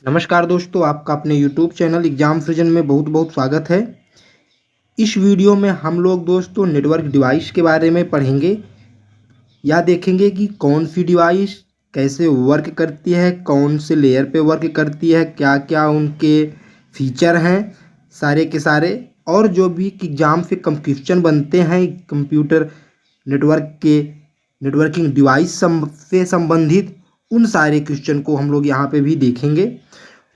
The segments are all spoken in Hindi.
नमस्कार दोस्तों, आपका अपने YouTube चैनल एग्जाम फ्रिजन में बहुत बहुत स्वागत है। इस वीडियो में हम लोग दोस्तों नेटवर्क डिवाइस के बारे में पढ़ेंगे या देखेंगे कि कौन सी डिवाइस कैसे वर्क करती है, कौन से लेयर पे वर्क करती है, क्या क्या उनके फीचर हैं सारे के सारे, और जो भी एग्जाम से क्वेश्चन बनते हैं कंप्यूटर नेटवर्क के नेटवर्किंग डिवाइस से संबंधित, उन सारे क्वेश्चन को हम लोग यहाँ पे भी देखेंगे।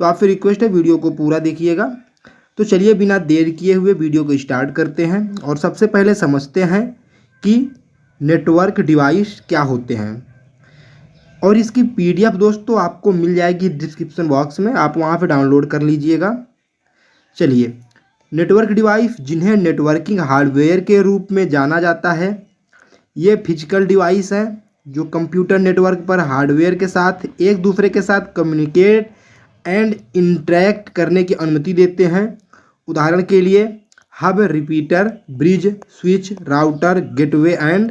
तो आपसे रिक्वेस्ट है वीडियो को पूरा देखिएगा। तो चलिए बिना देर किए हुए वीडियो को स्टार्ट करते हैं और सबसे पहले समझते हैं कि नेटवर्क डिवाइस क्या होते हैं। और इसकी पीडीएफ दोस्तों आपको मिल जाएगी डिस्क्रिप्शन बॉक्स में, आप वहाँ पे डाउनलोड कर लीजिएगा। चलिए, नेटवर्क डिवाइस जिन्हें नेटवर्किंग हार्डवेयर के रूप में जाना जाता है, ये फिजिकल डिवाइस हैं जो कंप्यूटर नेटवर्क पर हार्डवेयर के साथ एक दूसरे के साथ कम्युनिकेट एंड इंटरैक्ट करने की अनुमति देते हैं। उदाहरण के लिए hub, repeater, bridge, switch, router, gateway and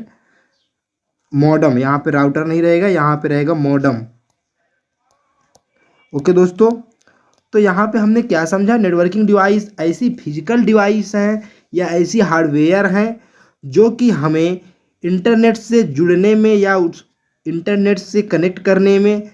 modem. यहाँ पे राउटर नहीं रहेगा, यहाँ पे रहेगा मॉडम। ओके दोस्तों, तो यहाँ पे हमने क्या समझा, नेटवर्किंग डिवाइस ऐसी फिजिकल डिवाइस हैं या ऐसी हार्डवेयर हैं जो कि हमें इंटरनेट से जुड़ने में या उस इंटरनेट से कनेक्ट करने में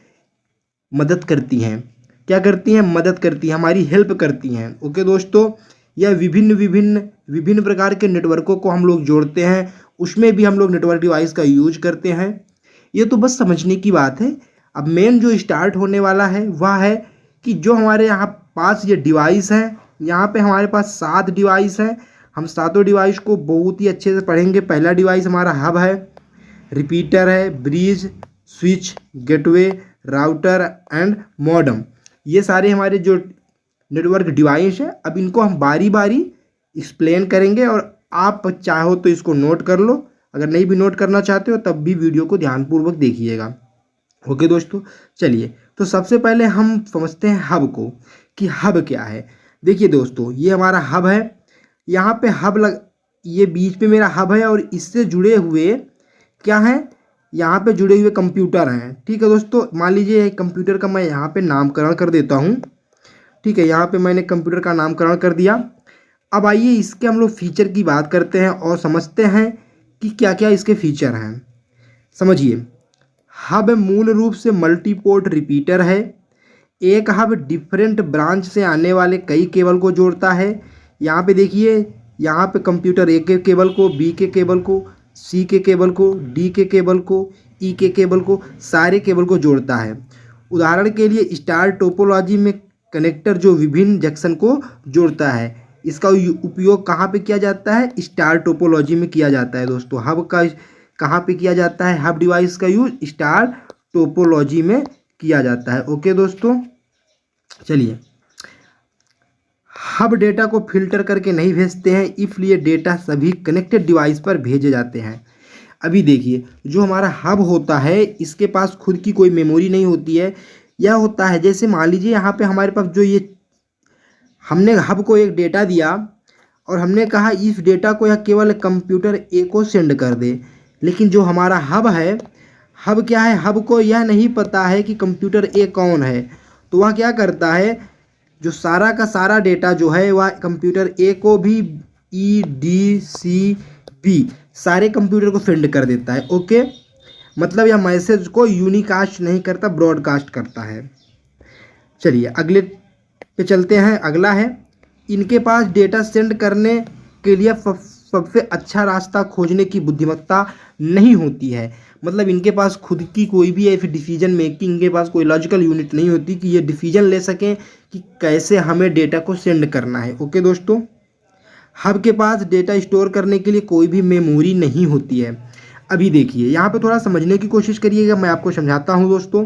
मदद करती हैं। क्या करती हैं? मदद करती हैं, हमारी हेल्प करती हैं। ओके दोस्तों, यह विभिन्न प्रकार के नेटवर्कों को हम लोग जोड़ते हैं, उसमें भी हम लोग नेटवर्क डिवाइस का यूज करते हैं। ये तो बस समझने की बात है। अब मेन जो स्टार्ट होने वाला है वह है कि जो हमारे यहाँ पास ये डिवाइस हैं, यहाँ पे हमारे पास 7 डिवाइस हैं। हम सातों डिवाइस को बहुत ही अच्छे से पढ़ेंगे। पहला डिवाइस हमारा हब है, रिपीटर है, bridge, switch, gateway, router and modem. ये सारे हमारे जो नेटवर्क डिवाइस हैं, अब इनको हम बारी बारी एक्सप्लेन करेंगे और आप चाहो तो इसको नोट कर लो, अगर नहीं भी नोट करना चाहते हो तब भी वीडियो को ध्यानपूर्वक देखिएगा। ओके दोस्तों, चलिए तो सबसे पहले हम समझते हैं हब को कि हब क्या है। देखिए दोस्तों, ये हमारा हब है, यहाँ पे ये बीच पे मेरा हब है और इससे जुड़े हुए क्या हैं, यहाँ पे जुड़े हुए कंप्यूटर हैं। ठीक है दोस्तों, मान लीजिए कंप्यूटर का मैं यहाँ पे नामकरण कर देता हूँ। ठीक है, यहाँ पे मैंने कंप्यूटर का नामकरण कर दिया। अब आइए इसके हम लोग फीचर की बात करते हैं और समझते हैं कि क्या क्या इसके फीचर हैं। समझिए, हब मूल रूप से मल्टीपोर्ट रिपीटर है। एक हब डिफरेंट ब्रांच से आने वाले कई केबल को जोड़ता है। यहाँ पे देखिए, यहाँ पे कंप्यूटर ए के केबल को, बी के केबल को, सी के केबल को, डी के केबल को, ई के केबल को, सारे केबल को जोड़ता है। उदाहरण के लिए स्टार टोपोलॉजी में कनेक्टर जो विभिन्न जंक्शन को जोड़ता है, इसका उपयोग कहाँ पे किया जाता है? स्टार टोपोलॉजी में किया जाता है दोस्तों। हब का कहाँ पे किया जाता है? हब डिवाइस का यूज स्टार टोपोलॉजी में किया जाता है। ओके दोस्तों, चलिए, हब डेटा को फिल्टर करके नहीं भेजते हैं, इसलिए डेटा सभी कनेक्टेड डिवाइस पर भेजे जाते हैं। अभी देखिए, जो हमारा हब होता है इसके पास खुद की कोई मेमोरी नहीं होती है। यह होता है जैसे मान लीजिए यहाँ पे हमारे पास जो ये हमने हब को एक डेटा दिया और हमने कहा इस डेटा को यह केवल कंप्यूटर ए को सेंड कर दे, लेकिन जो हमारा हब है, हब क्या है, हब को यह नहीं पता है कि कंप्यूटर ए कौन है। तो वह क्या करता है, जो सारा का सारा डेटा जो है वह कंप्यूटर ए को भी ई डी सी बी सारे कंप्यूटर को सेंड कर देता है। ओके, मतलब यह मैसेज को यूनिकास्ट नहीं करता, ब्रॉडकास्ट करता है। चलिए अगले पे चलते हैं। अगला है, इनके पास डेटा सेंड करने के लिए सबसे अच्छा रास्ता खोजने की बुद्धिमत्ता नहीं होती है। मतलब इनके पास खुद की कोई भी ऐसी डिसीजन मेकिंग, इनके पास कोई लॉजिकल यूनिट नहीं होती कि ये डिसीजन ले सकें कि कैसे हमें डेटा को सेंड करना है। ओके दोस्तों, हब के पास डेटा स्टोर करने के लिए कोई भी मेमोरी नहीं होती है। अभी देखिए, यहाँ पे थोड़ा समझने की कोशिश करिएगा, मैं आपको समझाता हूँ दोस्तों।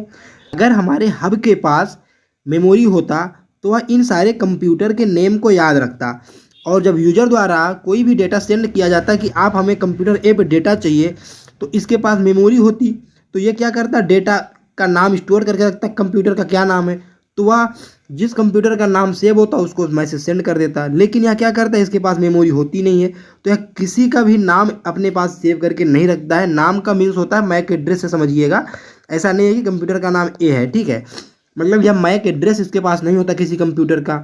अगर हमारे हब के पास मेमोरी होता तो वह इन सारे कंप्यूटर के नेम को याद रखता, और जब यूजर द्वारा कोई भी डेटा सेंड किया जाता कि आप हमें कंप्यूटर ए पे डेटा चाहिए, तो इसके पास मेमोरी होती, तो ये क्या करता, डेटा का नाम स्टोर करके रखता, कंप्यूटर का क्या नाम है, तो वह जिस कंप्यूटर का नाम सेव होता उसको मैसेज सेंड कर देता। लेकिन यह क्या करता है, इसके पास मेमोरी होती नहीं है, तो यह किसी का भी नाम अपने पास सेव करके नहीं रखता है। नाम का मीन्स होता है मैक एड्रेस से, समझिएगा। ऐसा नहीं है कि कंप्यूटर का नाम ए है, ठीक है, मतलब यह मैक एड्रेस इसके पास नहीं होता किसी कंप्यूटर का।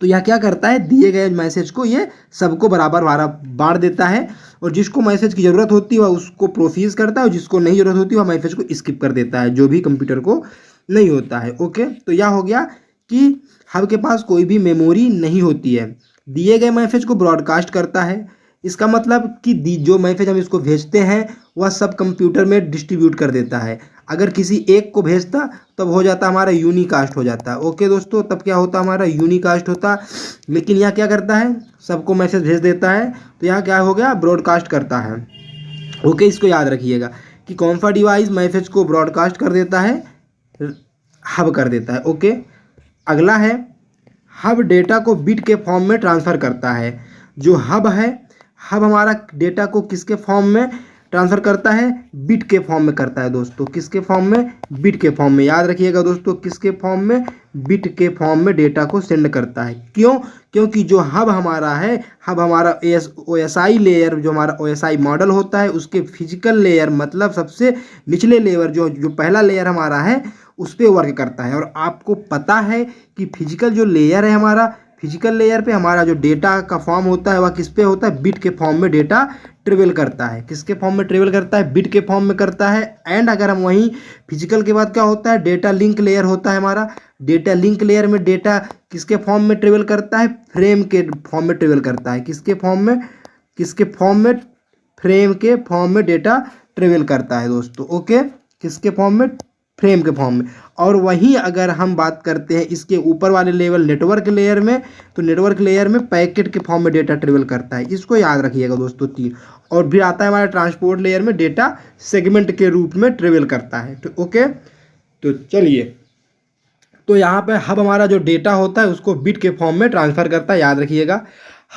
तो यह क्या करता है, दिए गए मैसेज को ये सबको बराबर बांट देता है, और जिसको मैसेज की ज़रूरत होती है वह उसको प्रोसीज करता है, और जिसको नहीं ज़रूरत होती वह मैसेज को स्किप कर देता है, जो भी कंप्यूटर को नहीं होता है। ओके, तो यह हो गया कि हब के पास कोई भी मेमोरी नहीं होती है, दिए गए मैसेज को ब्रॉडकास्ट करता है। इसका मतलब कि जो मैसेज हम इसको भेजते हैं वह सब कंप्यूटर में डिस्ट्रीब्यूट कर देता है। अगर किसी एक को भेजता तब हो जाता हमारा यूनिकास्ट हो जाता। ओके दोस्तों, तब क्या होता हमारा यूनिकास्ट होता, लेकिन यह क्या करता है, सबको मैसेज भेज देता है, तो यह क्या हो गया, ब्रॉडकास्ट करता है। ओके, इसको याद रखिएगा कि कौन सा डिवाइस मैसेज को ब्रॉडकास्ट कर देता है, हब कर देता है। ओके, अगला है हब डेटा को बिट के फॉर्म में ट्रांसफ़र करता है। जो हब है, हब हमारा डेटा को किसके फॉर्म में ट्रांसफ़र करता है, बिट के फॉर्म में करता है दोस्तों। किसके फॉर्म में, बिट के फॉर्म में। याद रखिएगा दोस्तों, किसके फॉर्म में, बिट के फॉर्म में डेटा को सेंड करता है। क्यों, क्योंकि जो हब हमारा है, हब हमारा OSI लेयर, जो हमारा OSI मॉडल होता है उसके फिजिकल लेयर, मतलब सबसे निचले लेयर, जो पहला लेयर हमारा है उस पर वर्क करता है। और आपको पता है कि फिजिकल जो लेयर है हमारा, फिजिकल लेयर पे हमारा जो डेटा का फॉर्म होता है वह किस पे होता है, बिट के फॉर्म में डेटा ट्रेवल करता है। किसके फॉर्म में ट्रेवल करता है, बिट के फॉर्म में करता है। एंड अगर हम वहीं फिजिकल के बाद क्या होता है, डेटा लिंक लेयर होता है हमारा। डेटा लिंक लेयर में डेटा किसके फॉर्म में ट्रेवल करता है, फ्रेम के फॉर्म में ट्रेवल करता है। किसके फॉर्म में, किसके फॉर्म में, फ्रेम के फॉर्म में डेटा ट्रेवल करता है दोस्तों। ओके, किसके फॉर्म में, फ्रेम के फॉर्म में। और वहीं अगर हम बात करते हैं इसके ऊपर वाले लेवल नेटवर्क लेयर में, तो नेटवर्क लेयर में पैकेट के फॉर्म में डेटा ट्रेवल करता है। इसको याद रखिएगा दोस्तों, 3। और फिर आता है हमारा ट्रांसपोर्ट लेयर में डेटा सेगमेंट के रूप में ट्रेवल करता है। तो ओके, तो चलिए, तो यहाँ पे हब हमारा जो डेटा होता है उसको बिट के फॉर्म में ट्रांसफ़र करता है। याद रखिएगा,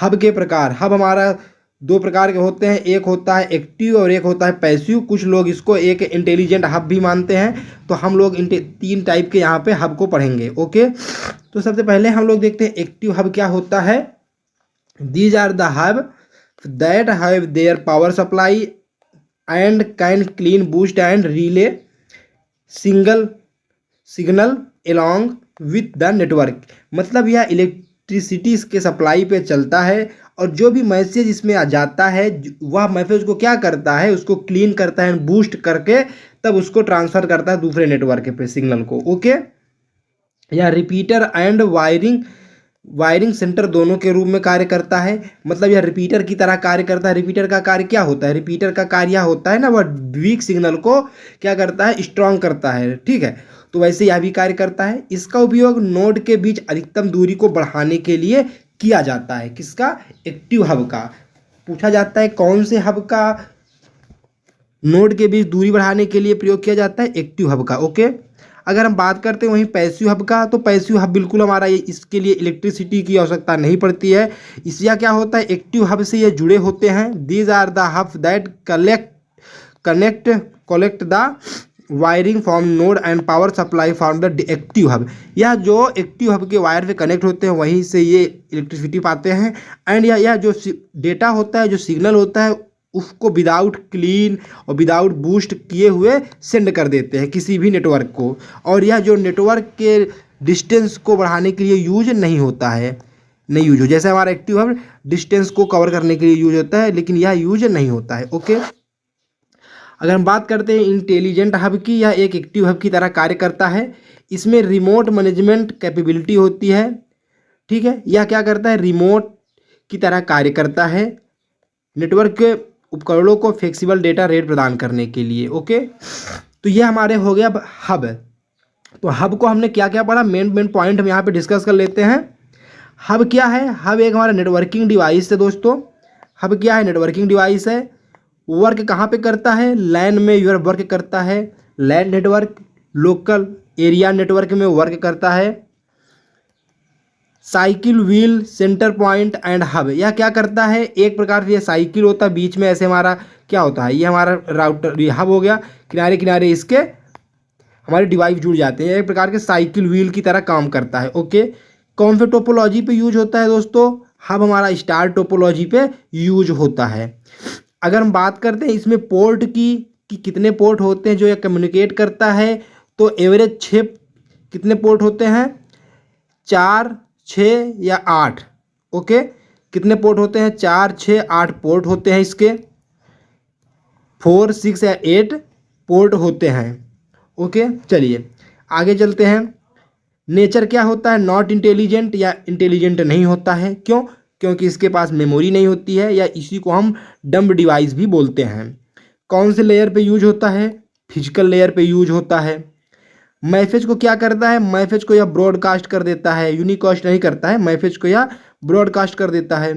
हब के प्रकार, हब हमारा 2 प्रकार के होते हैं, एक होता है एक्टिव और एक होता है पैसिव। कुछ लोग इसको एक इंटेलिजेंट हब भी मानते हैं। तो हम लोग 3 टाइप के यहाँ पे हब को पढ़ेंगे। ओके, तो सबसे पहले हम लोग देखते हैं एक्टिव हब क्या होता है। These are the hub that have their power supply and can clean, boost and relay single signal along with the network. मतलब यह इलेक्ट्रिसिटी के सप्लाई पे चलता है, और जो भी मैसेज इसमें आ जाता है वह मैसेज को क्या करता है, उसको क्लीन करता है, बूस्ट करके तब उसको ट्रांसफ़र करता है दूसरे नेटवर्क पे सिग्नल को। ओके, यह रिपीटर एंड वायरिंग सेंटर दोनों के रूप में कार्य करता है। मतलब यह रिपीटर की तरह कार्य करता है। रिपीटर का कार्य क्या होता है, रिपीटर का कार्य यह होता है ना, वह वीक सिग्नल को क्या करता है, स्ट्रॉन्ग करता है। ठीक है, तो वैसे यह भी कार्य करता है। इसका उपयोग नोड के बीच अधिकतम दूरी को बढ़ाने के लिए किया जाता है। किसका, एक्टिव हब का। पूछा जाता है कौन से हब का नोड के बीच दूरी बढ़ाने के लिए प्रयोग किया जाता है, एक्टिव हब का। ओके, अगर हम बात करते हैं वहीं पैसिव हब का, तो पैसिव हब बिल्कुल हमारा ये, इसके लिए इलेक्ट्रिसिटी की आवश्यकता नहीं पड़ती है। इसलिए क्या होता है, एक्टिव हब से ये जुड़े होते हैं। These are the hub that collect the wiring from node and power supply from the active hub. यह जो एक्टिव हब के वायर पे कनेक्ट होते हैं वहीं से ये इलेक्ट्रिसिटी पाते हैं। एंड यह जो डेटा होता है, जो सिग्नल होता है, उसको विदाउट क्लीन और विदाउट बूस्ट किए हुए सेंड कर देते हैं किसी भी नेटवर्क को। और यह जो नेटवर्क के डिस्टेंस को बढ़ाने के लिए यूज नहीं होता है, नहीं यूज हो, जैसे हमारा एक्टिव हब डिस्टेंस को कवर करने के लिए यूज होता है, लेकिन यह यूज नहीं होता है। ओके, अगर हम बात करते हैं इंटेलिजेंट हब की, यह एक एक्टिव हब की तरह कार्य करता है। इसमें रिमोट मैनेजमेंट कैपेबिलिटी होती है। ठीक है, यह क्या करता है, रिमोट की तरह कार्य करता है नेटवर्क के उपकरणों को फ्लेक्सिबल डेटा रेट प्रदान करने के लिए। ओके, तो यह हमारे हो गया हब। तो हब को हमने क्या क्या पढ़ा, मेन पॉइंट हम यहाँ पे डिस्कस कर लेते हैं। हब क्या है, हब एक हमारा नेटवर्किंग डिवाइस है दोस्तों। हब क्या है, नेटवर्किंग डिवाइस है। वर्क कहाँ पे करता है, लैन में यूर वर्क करता है। LAN network, local area network में वर्क करता है। Cycle wheel, centre point and hub, यह क्या करता है, एक प्रकार से यह साइकिल होता है, बीच में ऐसे हमारा क्या होता है, ये हमारा राउटर, ये हब हो गया, किनारे किनारे इसके हमारे डिवाइस जुड़ जाते हैं। एक प्रकार के साइकिल व्हील की तरह काम करता है। ओके, कौन से टोपोलॉजी पे यूज होता है दोस्तों, हब हमारा स्टार टोपोलॉजी पे यूज होता है। अगर हम बात करते हैं इसमें पोर्ट की कि कितने पोर्ट होते हैं जो ये कम्युनिकेट करता है, तो एवरेज कितने पोर्ट होते हैं? 4, 6 या 8। ओके, कितने पोर्ट होते हैं? 4, 6, 8 पोर्ट होते हैं इसके। 4, 6 या 8 पोर्ट होते हैं। ओके, चलिए आगे चलते हैं। नेचर क्या होता है? नॉट इंटेलिजेंट या इंटेलिजेंट नहीं होता है। क्यों? क्योंकि इसके पास मेमोरी नहीं होती है, या इसी को हम डम्ब डिवाइस भी बोलते हैं। कौन से लेयर पे यूज होता है? फिजिकल लेयर पे यूज होता है। मैसेज को क्या करता है? मैसेज को यह ब्रॉडकास्ट कर देता है, यूनिकास्ट नहीं करता है, मैसेज को यह ब्रॉडकास्ट कर देता है।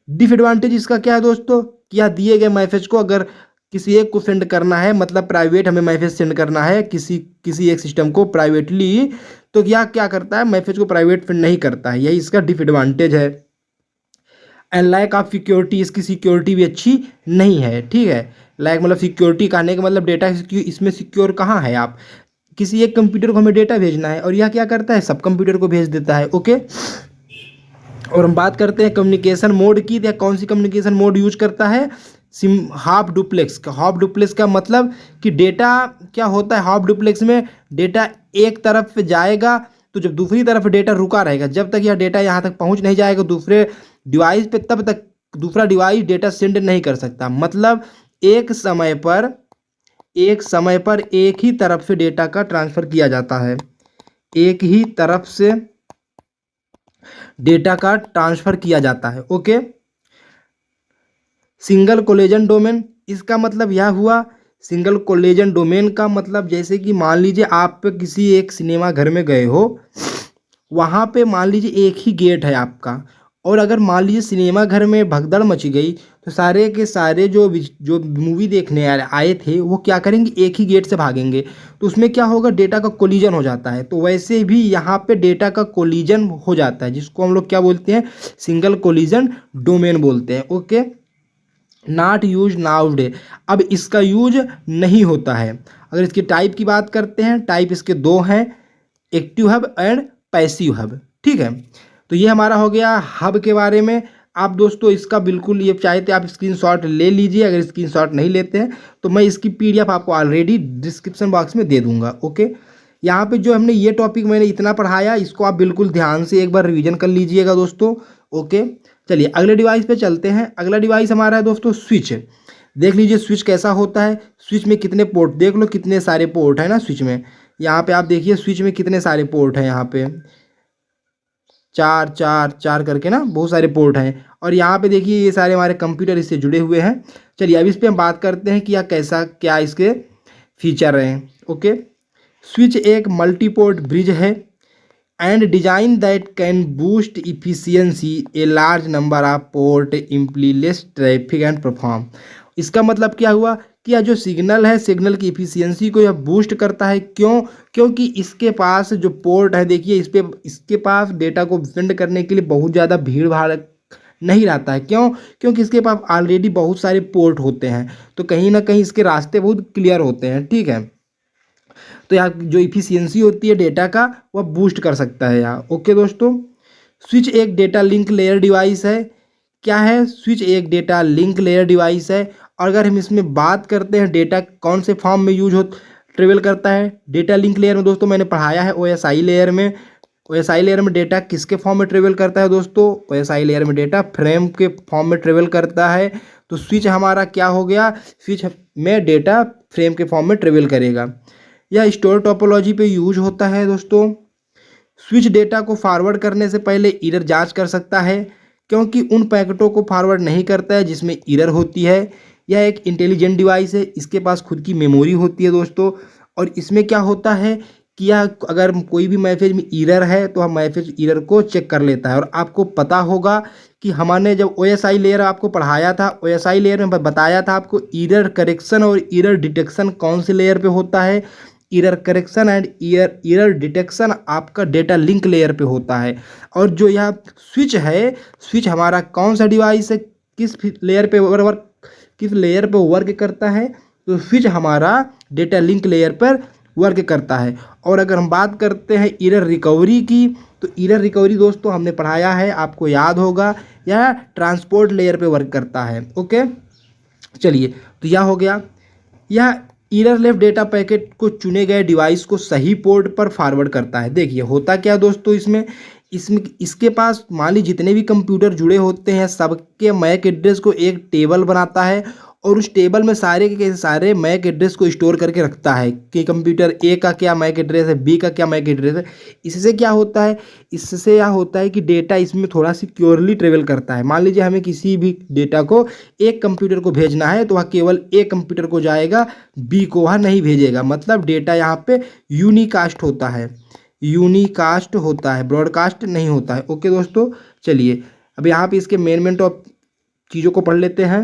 डिसएडवांटेज इसका क्या है दोस्तों? कि यह दिए गए मैसेज को अगर किसी एक को सेंड करना है, मतलब प्राइवेट हमें मैसेज सेंड करना है किसी एक सिस्टम को प्राइवेटली, तो यह क्या करता है? मैसेज को प्राइवेट सेंड नहीं करता है, यही इसका डिसएडवांटेज है। एंड लैक ऑफ सिक्योरिटी, इसकी सिक्योरिटी भी अच्छी नहीं है। ठीक है, लैक मतलब सिक्योरिटी कहने का मतलब डेटा इसमें सिक्योर कहाँ है? आप किसी एक कंप्यूटर को हमें डेटा भेजना है और यह क्या करता है? सब कंप्यूटर को भेज देता है। ओके, और हम बात करते हैं कम्युनिकेशन मोड की। या कौन सी कम्युनिकेशन मोड यूज करता है? हाफ डुप्लेक्स का। हाफ डुप्लेक्स का मतलब कि डेटा क्या होता है? हाफ डुप्लेक्स में डेटा एक तरफ से जाएगा, तो जब दूसरी तरफ डेटा रुका रहेगा, जब तक यह डेटा यहाँ तक पहुँच नहीं जाएगा दूसरे डिवाइस पे, तब तक दूसरा डिवाइस डेटा सेंड नहीं कर सकता। मतलब एक समय पर एक ही तरफ से डेटा का ट्रांसफ़र किया जाता है। एक ही तरफ से डेटा का ट्रांसफ़र किया जाता है। ओके, सिंगल कोलेजन डोमेन, इसका मतलब यह हुआ, सिंगल कोलेजन डोमेन का मतलब जैसे कि मान लीजिए आप किसी एक सिनेमा घर में गए हो, वहाँ पे मान लीजिए एक ही गेट है आपका, और अगर मान लीजिए सिनेमा घर में भगदड़ मची गई, तो सारे के सारे जो मूवी देखने आए थे वो क्या करेंगे? एक ही गेट से भागेंगे, तो उसमें क्या होगा? डेटा का कोलिजन हो जाता है। तो वैसे भी यहाँ पे डेटा का कोलिजन हो जाता है, जिसको हम लोग क्या बोलते हैं? सिंगल कोलिजन डोमेन बोलते हैं। ओके, नॉट यूज नाउडे, अब इसका यूज नहीं होता है। अगर इसकी टाइप की बात करते हैं, टाइप इसके दो हैं, active hub and passive hub. ठीक है, तो ये हमारा हो गया हब के बारे में। आप दोस्तों इसका बिल्कुल ये चाहते आप स्क्रीनशॉट ले लीजिए, अगर स्क्रीनशॉट नहीं लेते हैं तो मैं इसकी पीडीएफ आपको ऑलरेडी डिस्क्रिप्शन बॉक्स में दे दूंगा। ओके, यहाँ पे जो हमने ये टॉपिक मैंने इतना पढ़ाया, इसको आप बिल्कुल ध्यान से एक बार रिवीजन कर लीजिएगा दोस्तों। ओके, चलिए अगले डिवाइस पे चलते हैं। अगला डिवाइस हमारा है दोस्तों स्विच। देख लीजिए स्विच कैसा होता है। स्विच में कितने पोर्ट, देख लो कितने सारे पोर्ट है ना स्विच में। यहाँ पे आप देखिए स्विच में कितने सारे पोर्ट हैं, यहाँ पे 4 4 4 करके ना बहुत सारे पोर्ट हैं। और यहाँ पे देखिए ये सारे हमारे कंप्यूटर इससे जुड़े हुए हैं। चलिए अब इस पर हम बात करते हैं कि यह कैसा क्या इसके फीचर हैं। ओके, स्विच एक मल्टीपोर्ट ब्रिज है and design that can boost efficiency a large number of port imply less traffic and perform. इसका मतलब क्या हुआ कि यह जो सिग्नल है, सिग्नल की इफिशियंसी को यह बूस्ट करता है। क्यों? क्योंकि इसके पास जो पोर्ट है, देखिए इसके पास डेटा को सेंड करने के लिए बहुत ज़्यादा भीड़ भाड़ नहीं रहता है। क्यों? क्योंकि इसके पास ऑलरेडी बहुत सारे पोर्ट होते हैं, तो कहीं ना कहीं इसके रास्ते बहुत क्लियर होते हैं। ठीक है, तो यहाँ जो इफिशियंसी होती है डेटा का वह बूस्ट कर सकता है यहाँ। ओके दोस्तों, स्विच एक डेटा लिंक लेयर डिवाइस है। क्या है? स्विच एक डेटा लिंक लेयर डिवाइस है। और अगर हम इसमें बात करते हैं डेटा कौन से फॉर्म में यूज हो ट्रेवल करता है डेटा लिंक लेयर में, दोस्तों मैंने पढ़ाया है ओएसआई लेयर में। ओएसआई लेयर में डेटा किसके फॉर्म में ट्रेवल करता है दोस्तों? ओएसआई लेयर में डेटा फ्रेम के फॉर्म में ट्रेवल करता है। तो स्विच हमारा क्या हो गया? स्विच में डेटा फ्रेम के फॉर्म में ट्रेवल करेगा। यह स्टोर टोपोलॉजी पे यूज होता है दोस्तों। स्विच डेटा को फॉरवर्ड करने से पहले एरर जांच कर सकता है, क्योंकि उन पैकेटों को फॉरवर्ड नहीं करता है जिसमें एरर होती है। यह एक इंटेलिजेंट डिवाइस है, इसके पास खुद की मेमोरी होती है दोस्तों। और इसमें क्या होता है कि यह अगर कोई भी मैसेज में एरर है तो हम मैसेज एरर को चेक कर लेता है। और आपको पता होगा कि हमने जब ओएसआई लेयर आपको पढ़ाया था, ओएसआई लेयर में बताया था आपको एरर करेक्शन और एरर डिटेक्शन कौन से लेयर पे होता है। Error correction and error detection आपका डेटा लिंक लेयर पे होता है। और जो यह स्विच है, स्विच हमारा कौन सा डिवाइस है, किस लेयर पे वर्क करता है? तो स्विच हमारा डेटा लिंक लेयर पर वर्क करता है। और अगर हम बात करते हैं एरर रिकवरी की, तो एरर रिकवरी दोस्तों हमने पढ़ाया है, आपको याद होगा, यह ट्रांसपोर्ट लेयर पे वर्क करता है। ओके, चलिए तो यह हो गया। यह ईरर लेफ्ट डेटा पैकेट को चुने गए डिवाइस को सही पोर्ट पर फॉरवर्ड करता है। देखिए होता क्या दोस्तों, इसमें इसमें इसके पास मान लीजिए जितने भी कंप्यूटर जुड़े होते हैं सबके मैक एड्रेस को एक टेबल बनाता है और उस टेबल में सारे के सारे मैक एड्रेस को स्टोर करके रखता है कि कंप्यूटर ए का क्या मैक एड्रेस है, बी का क्या मैक एड्रेस है। इससे क्या होता है, इससे यह होता है कि डेटा इसमें थोड़ा सिक्योरली ट्रेवल करता है। मान लीजिए हमें किसी भी डेटा को एक कंप्यूटर को भेजना है तो वह केवल एक कंप्यूटर को जाएगा, बी को वह नहीं भेजेगा। मतलब डेटा यहाँ पे यूनिकास्ट होता है, यूनिकास्ट होता है, ब्रॉडकास्ट नहीं होता है। ओके दोस्तों, चलिए अब यहाँ पे इसके मेन टॉप चीज़ों को पढ़ लेते हैं।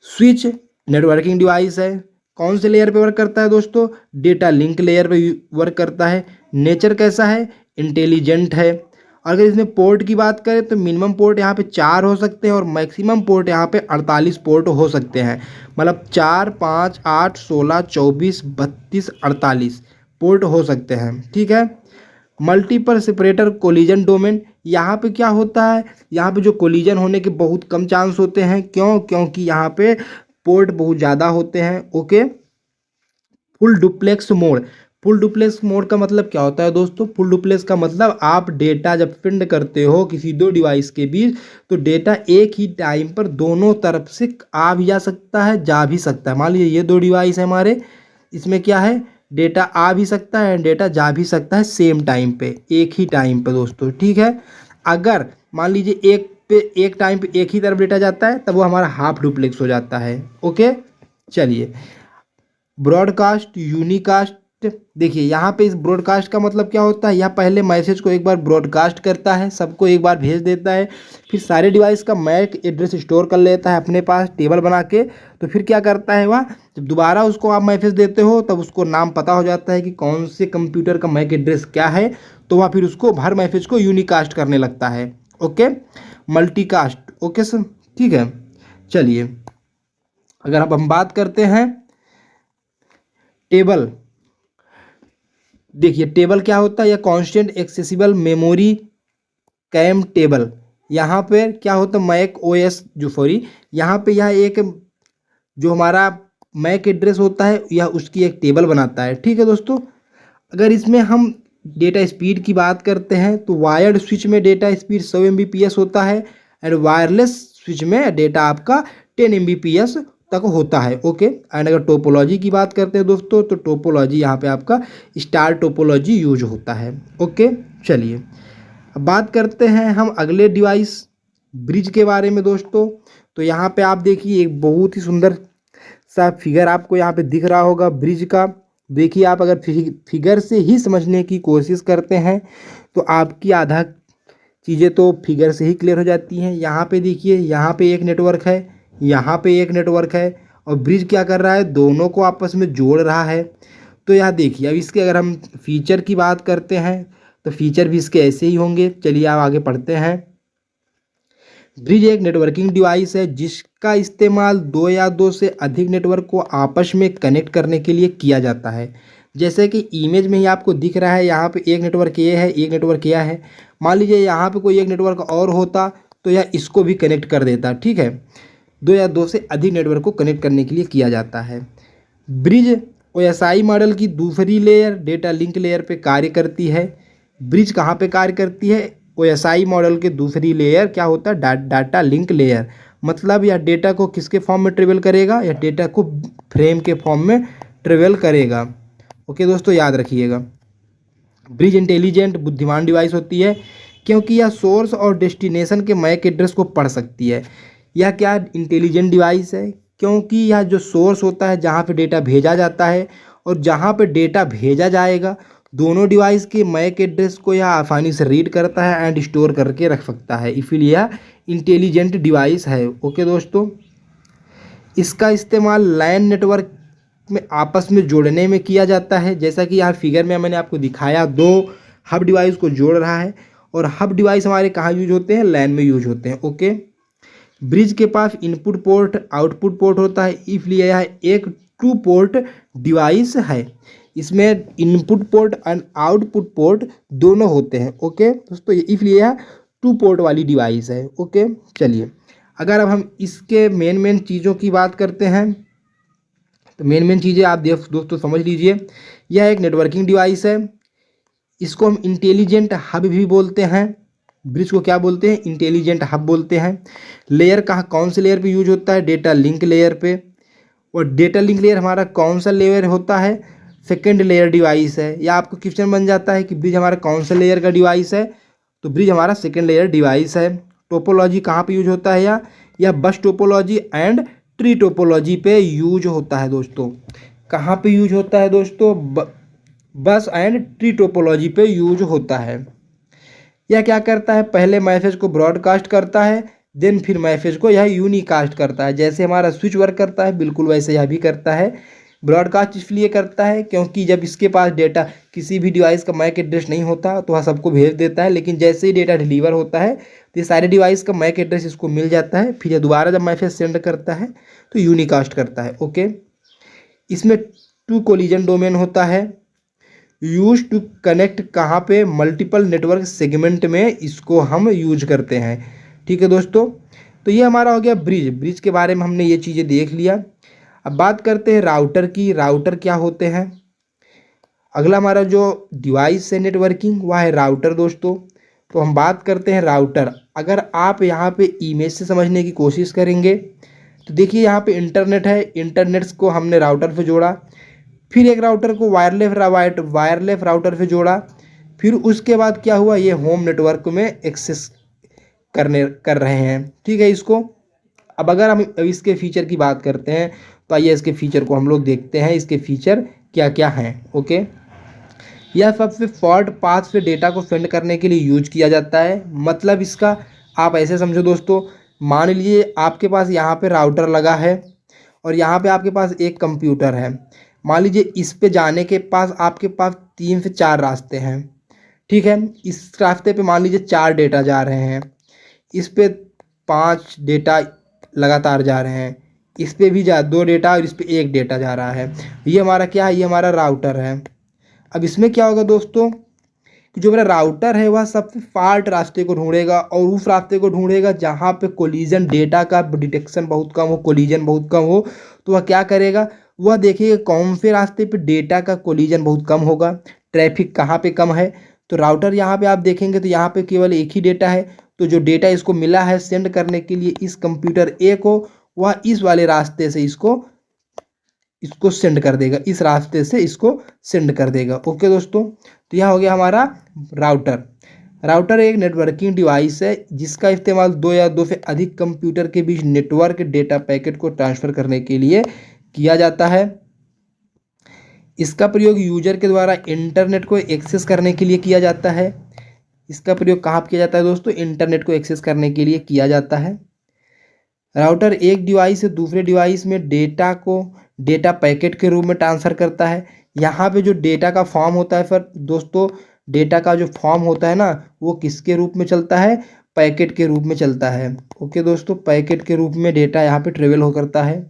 स्विच नेटवर्किंग डिवाइस है, कौन से लेयर पे वर्क करता है दोस्तों, डेटा लिंक लेयर पे वर्क करता है। नेचर कैसा है, इंटेलिजेंट है। अगर इसमें पोर्ट की बात करें तो मिनिमम पोर्ट यहाँ पे 4 हो सकते हैं और मैक्सिमम पोर्ट यहाँ पे 48 पोर्ट हो सकते हैं। मतलब 4, 5, 8, 16, 24, 32, 48 पोर्ट हो सकते हैं। ठीक है। मल्टीपल सेपरेटर कोलिजन डोमेन, यहाँ पे क्या होता है, यहाँ पे जो कोलिजन होने के बहुत कम चांस होते हैं। क्यों, क्योंकि यहाँ पे पोर्ट बहुत ज़्यादा होते हैं। Okay. Full duplex mode, full duplex mode का मतलब क्या होता है दोस्तों, फुल डुप्लेक्स का मतलब आप डेटा जब सेंड करते हो किसी दो डिवाइस के बीच तो डेटा एक ही टाइम पर दोनों तरफ से आ भी जा सकता है, जा भी सकता है। मान लीजिए ये दो डिवाइस है हमारे, इसमें क्या है, डेटा आ भी सकता है, डेटा जा भी सकता है सेम टाइम पे, एक ही टाइम पे दोस्तों। ठीक है। अगर मान लीजिए एक टाइम पे एक ही तरफ डेटा जाता है तब वो हमारा हाफ डुप्लेक्स हो जाता है। ओके। चलिए ब्रॉडकास्ट यूनिकास्ट, देखिए यहाँ पे इस ब्रॉडकास्ट का मतलब क्या होता है, यह पहले मैसेज को एक बार ब्रॉडकास्ट करता है, सबको एक बार भेज देता है, फिर सारे डिवाइस का मैक एड्रेस स्टोर कर लेता है अपने पास टेबल बना के। तो फिर क्या करता है वह, जब दोबारा उसको आप मैसेज देते हो तब उसको नाम पता हो जाता है कि कौन से कंप्यूटर का मैक एड्रेस क्या है, तो वह फिर उसको हर मैसेज को यूनिकास्ट करने लगता है। ओके। मल्टीकास्ट, ओके सर, ठीक है। चलिए अगर अब हम बात करते हैं टेबल, देखिए टेबल क्या होता है, यह constant accessible memory CAM table. यहाँ पे क्या होता है, मैक ओएस जो सॉरी यहाँ पे यह एक जो हमारा मैक एड्रेस होता है यह उसकी एक टेबल बनाता है। ठीक है दोस्तों। अगर इसमें हम डेटा स्पीड की बात करते हैं तो वायर्ड स्विच में डेटा स्पीड 100 Mbps होता है एंड वायरलेस स्विच में डेटा आपका 10 Mbps तक होता है। ओके। एंड अगर टोपोलॉजी की बात करते हैं दोस्तों तो टोपोलॉजी यहाँ पे आपका स्टार टोपोलॉजी यूज होता है। ओके। चलिए अब बात करते हैं हम अगले डिवाइस ब्रिज के बारे में दोस्तों। तो यहाँ पे आप देखिए एक बहुत ही सुंदर सा फिगर आपको यहाँ पे दिख रहा होगा ब्रिज का। देखिए आप अगर फिगर से ही समझने की कोशिश करते हैं तो आपकी आधा चीज़ें तो फिगर से ही क्लियर हो जाती हैं। यहाँ पे देखिए, यहाँ पे एक नेटवर्क है, यहाँ पे एक नेटवर्क है और ब्रिज क्या कर रहा है, दोनों को आपस में जोड़ रहा है। तो यहाँ देखिए अब इसके अगर हम फीचर की बात करते हैं तो फीचर भी इसके ऐसे ही होंगे। चलिए आप आगे पढ़ते हैं। ब्रिज एक नेटवर्किंग डिवाइस है जिसका इस्तेमाल दो या दो से अधिक नेटवर्क को आपस में कनेक्ट करने के लिए किया जाता है। जैसे कि इमेज में ही आपको दिख रहा है, यहाँ पे एक नेटवर्क ये है, एक नेटवर्क यह है। मान लीजिए यहाँ पे कोई एक नेटवर्क और होता तो यह इसको भी कनेक्ट कर देता। ठीक है। दो या दो से अधिक नेटवर्क को कनेक्ट करने के लिए किया जाता है। ब्रिज ओएसआई मॉडल की दूसरी लेयर डेटा लिंक लेयर पे कार्य करती है। ब्रिज कहाँ पे कार्य करती है, ओएसआई मॉडल के दूसरी लेयर क्या होता है, डाटा लिंक लेयर। मतलब यह डेटा को किसके फॉर्म में ट्रेवल करेगा, या डेटा को फ्रेम के फॉर्म में ट्रेवल करेगा। ओके दोस्तों, याद रखिएगा। ब्रिज इंटेलिजेंट बुद्धिमान डिवाइस होती है क्योंकि यह सोर्स और डेस्टिनेशन के मैक एड्रेस को पढ़ सकती है। यह क्या इंटेलिजेंट डिवाइस है क्योंकि यह जो सोर्स होता है जहाँ पे डेटा भेजा जाता है और जहाँ पे डेटा भेजा जाएगा दोनों डिवाइस के मैक एड्रेस को यह आसानी से रीड करता है एंड स्टोर करके रख सकता है, इसीलिए यह इंटेलिजेंट डिवाइस है। ओके दोस्तों, इसका इस्तेमाल लैन नेटवर्क में आपस में जोड़ने में किया जाता है। जैसा कि यहाँ फिगर में मैंने आपको दिखाया, दो हब डिवाइस को जोड़ रहा है और हब डिवाइस हमारे कहाँ यूज होते हैं, लैन में यूज होते हैं। ओके। ब्रिज के पास इनपुट पोर्ट आउटपुट पोर्ट होता है, इसलिए यह एक 2 पोर्ट डिवाइस है। इसमें input port and output port दोनों होते हैं। ओके दोस्तों, इसलिए यह 2 पोर्ट वाली डिवाइस है। ओके। चलिए अगर अब हम इसके मेन चीज़ों की बात करते हैं तो मेन चीज़ें आप दोस्तों समझ लीजिए। यह एक नेटवर्किंग डिवाइस है। इसको हम इंटेलिजेंट हब भी बोलते हैं। ब्रिज को क्या बोलते हैं? इंटेलिजेंट हब बोलते हैं। लेयर कहाँ कौन से लेयर पे यूज होता है? डेटा लिंक लेयर पे। और डेटा लिंक लेयर हमारा कौन सा लेयर होता है? सेकेंड लेयर डिवाइस है। या आपको क्वेश्चन बन जाता है कि ब्रिज हमारा कौन सा लेयर का डिवाइस है, तो ब्रिज हमारा सेकेंड लेयर डिवाइस है। टोपोलॉजी कहाँ पे यूज होता है? या बस टोपोलॉजी एंड ट्री टोपोलॉजी पे यूज होता है दोस्तों। कहाँ पे यूज होता है दोस्तों? बस एंड ट्री टोपोलॉजी पे यूज होता है। यह क्या करता है? पहले मैसेज को ब्रॉडकास्ट करता है, देन फिर मैसेज को यह यूनिकास्ट करता है। जैसे हमारा स्विच वर्क करता है बिल्कुल वैसे यह भी करता है। ब्रॉडकास्ट इसलिए करता है क्योंकि जब इसके पास डेटा किसी भी डिवाइस का मैक एड्रेस नहीं होता तो वह सबको भेज देता है, लेकिन जैसे ही डेटा डिलीवर होता है तो ये सारे डिवाइस का मैक एड्रेस इसको मिल जाता है। फिर ये दोबारा जब मैसेज सेंड करता है तो यूनिकास्ट करता है। ओके, इसमें 2 कोलिजन डोमेन होता है, यूज टू कनेक्ट कहाँ पे? मल्टीपल नेटवर्क सेगमेंट में इसको हम यूज करते हैं। ठीक है दोस्तों, तो ये हमारा हो गया ब्रिज। ब्रिज के बारे में हमने ये चीज़ें देख लिया। अब बात करते हैं राउटर की। राउटर क्या होते हैं? अगला हमारा जो डिवाइस है नेटवर्किंग वह है राउटर दोस्तों। तो हम बात करते हैं राउटर। अगर आप यहाँ पे इमेज से समझने की कोशिश करेंगे तो देखिए यहाँ पे इंटरनेट है, इंटरनेट को हमने राउटर पे जोड़ा, फिर एक राउटर को वायरलेस राउटर पे जोड़ा, फिर उसके बाद क्या हुआ? ये होम नेटवर्क में एक्सेस कर रहे हैं। ठीक है, इसको अब अगर हम इसके फीचर की बात करते हैं तो आइए इसके फीचर को हम लोग देखते हैं, इसके फीचर क्या क्या हैं। ओके, यह सबसे फॉल्ट पाथ से डेटा को सेंड करने के लिए यूज किया जाता है। मतलब इसका आप ऐसे समझो दोस्तों, मान लीजिए आपके पास यहाँ पे राउटर लगा है और यहाँ पे आपके पास एक कंप्यूटर है। मान लीजिए इस पे जाने के पास आपके पास 3 से 4 रास्ते हैं। ठीक है, इस रास्ते पे मान लीजिए 4 डेटा जा रहे हैं, इस पे 5 डेटा लगातार जा रहे हैं, इस पे भी 2 डेटा और इस पे 1 डेटा जा रहा है। ये हमारा क्या है? ये हमारा राउटर है। अब इसमें क्या होगा दोस्तों कि जो मेरा राउटर है वह सबसे फाल्ट रास्ते को ढूंढेगा और उस रास्ते को ढूंढेगा जहाँ पे कोलिजन डेटा का डिटेक्शन बहुत कम हो, कोलिजन बहुत कम हो। तो वह क्या करेगा? वह देखेगा कौन से रास्ते पे डेटा का कोलिजन बहुत कम होगा, ट्रैफिक कहाँ पे कम है। तो राउटर यहाँ पे आप देखेंगे तो यहाँ पे केवल एक ही डेटा है। तो जो डेटा इसको मिला है सेंड करने के लिए इस कंप्यूटर ए को, वह इस वाले रास्ते से इसको सेंड कर देगा, इस रास्ते से इसको सेंड कर देगा। ओके दोस्तों, तो यह हो गया हमारा राउटर। राउटर एक नेटवर्किंग डिवाइस है जिसका इस्तेमाल 2 या 2 से अधिक कंप्यूटर के बीच नेटवर्क डेटा पैकेट को ट्रांसफ़र करने के लिए किया जाता है। इसका प्रयोग यूजर के द्वारा इंटरनेट को एक्सेस करने के लिए किया जाता है। इसका प्रयोग कहाँ किया जाता है दोस्तों? इंटरनेट को एक्सेस करने के लिए किया जाता है। राउटर एक डिवाइस से दूसरे डिवाइस में डेटा पैकेट के रूप में ट्रांसफ़र करता है। यहाँ पे जो डेटा का फॉर्म होता है फिर दोस्तों, डेटा का जो फॉर्म होता है ना वो किसके रूप में चलता है? पैकेट के रूप में चलता है। ओके दोस्तों, पैकेट के रूप में डेटा यहाँ पे ट्रेवल हो करता है।